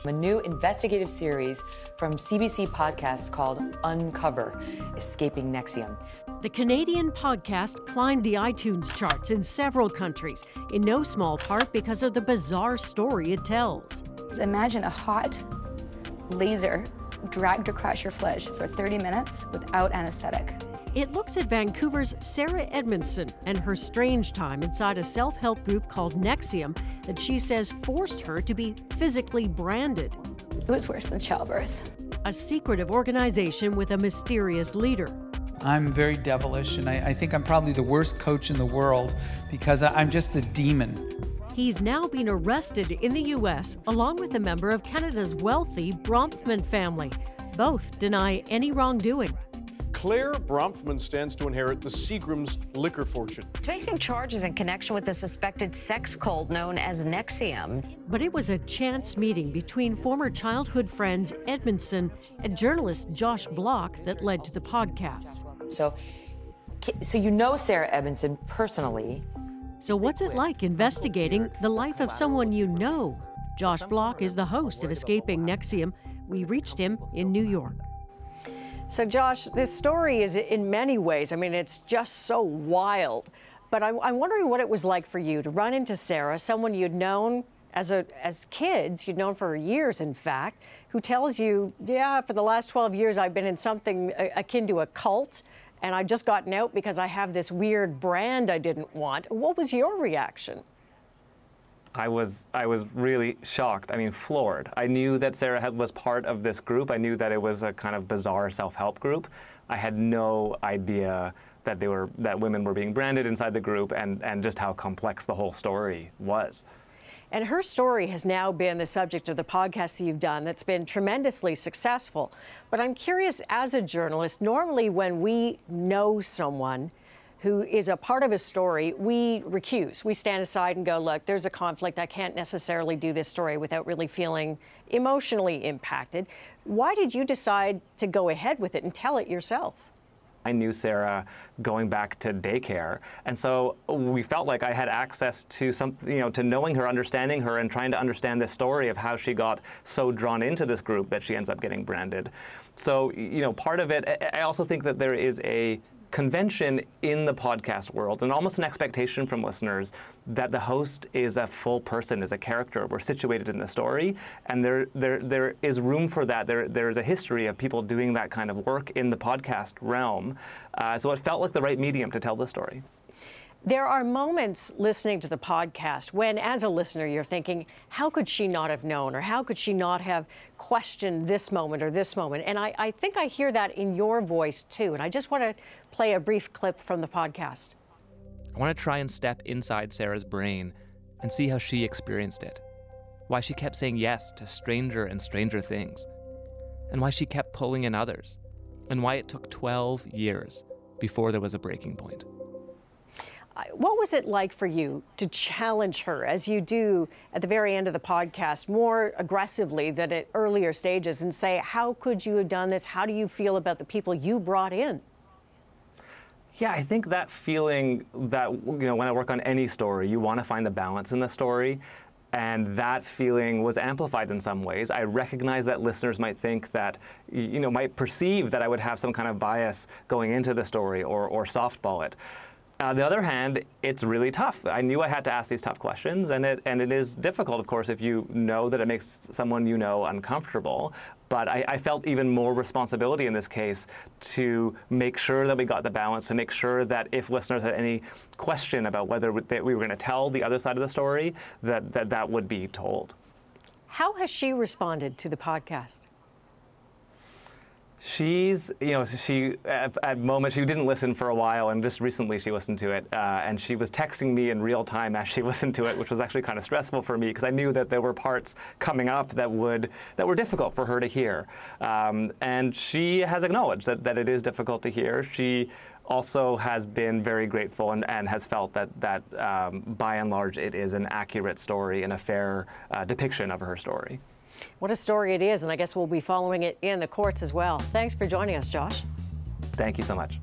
A new investigative series from CBC Podcasts called Uncover, Escaping NXIVM. The Canadian podcast climbed the iTunes charts in several countries, in no small part because of the bizarre story it tells. Imagine a hot laser dragged across your flesh for 30 minutes without anesthetic. It looks at Vancouver's Sarah Edmondson and her strange time inside a self-help group called NXIVM that she says forced her to be physically branded. It was worse than childbirth. A secretive organization with a mysterious leader. I'm very devilish, and I think I'm probably the worst coach in the world because I'm just a demon. He's now been arrested in the U.S. along with a member of Canada's wealthy Bronfman family. Both deny any wrongdoing. Claire Bronfman stands to inherit the Seagram's liquor fortune. Facing charges in connection with the suspected sex cult known as NXIVM. But it was a chance meeting between former childhood friends Edmondson and journalist Josh Bloch that led to the podcast. So you know Sarah Edmondson personally. So what's it like investigating the life of someone you know? Josh Bloch is the host of Escaping NXIVM. We reached him in New York. So Josh, this story is in many ways, I mean, it's just so wild. But I'm wondering what it was like for you to run into Sarah, someone you'd known as kids, you'd known for years, in fact, who tells you, yeah, for the last 12 years, I've been in something akin to a cult, and I've just gotten out because I have this weird brand I didn't want. What was your reaction? I was really shocked, I mean, floored. I knew that Sarah was part of this group. I knew that it was a kind of bizarre self-help group. I had no idea that women were being branded inside the group and just how complex the whole story was. And her story has now been the subject of the podcast that you've done that's been tremendously successful. But I'm curious, as a journalist, normally when we know someone who is a part of a story, we recuse. We stand aside and go, look, there's a conflict. I can't necessarily do this story without really feeling emotionally impacted. Why did you decide to go ahead with it and tell it yourself? I knew Sarah going back to daycare, and so we felt like I had access to something, to knowing her, understanding her, and trying to understand this story of how she got so drawn into this group that she ends up getting branded. So, part of it, I also think that there is a convention in the podcast world and almost an expectation from listeners that the host is a full person, is a character. We're situated in the story, and there is room for that. There's a history of people doing that kind of work in the podcast realm. So it felt like the right medium to tell the story. There are moments listening to the podcast when, as a listener, you're thinking, how could she not have known, or how could she not have questioned this moment or this moment? And I think I hear that in your voice, too. And I just want to play a brief clip from the podcast. I want to try and step inside Sarah's brain and see how she experienced it. Why she kept saying yes to stranger and stranger things. And why she kept pulling in others. And why it took 12 years before there was a breaking point. What was it like for you to challenge her, as you do at the very end of the podcast, more aggressively than at earlier stages, and say, how could you have done this? How do you feel about the people you brought in? Yeah, I think that feeling that, when I work on any story, you want to find the balance in the story. And that feeling was amplified in some ways. I recognize that listeners might think that, might perceive that I would have some kind of bias going into the story or softball it. On the other hand, it's really tough. I knew I had to ask these tough questions, and it is difficult, of course, if you know that it makes someone you know uncomfortable. But I felt even more responsibility in this case to make sure that we got the balance, to make sure that if listeners had any question about whether we were going to tell the other side of the story, that would be told. How has she responded to the podcast? She's, at moments, she didn't listen for a while, and just recently she listened to it, and she was texting me in real time as she listened to it, which was actually kind of stressful for me, because I knew that there were parts coming up that were difficult for her to hear. And she has acknowledged that it is difficult to hear. She also has been very grateful and has felt that by and large it is an accurate story and a fair depiction of her story. What a story it is, and I guess we'll be following it in the courts as well. Thanks for joining us, Josh. Thank you so much.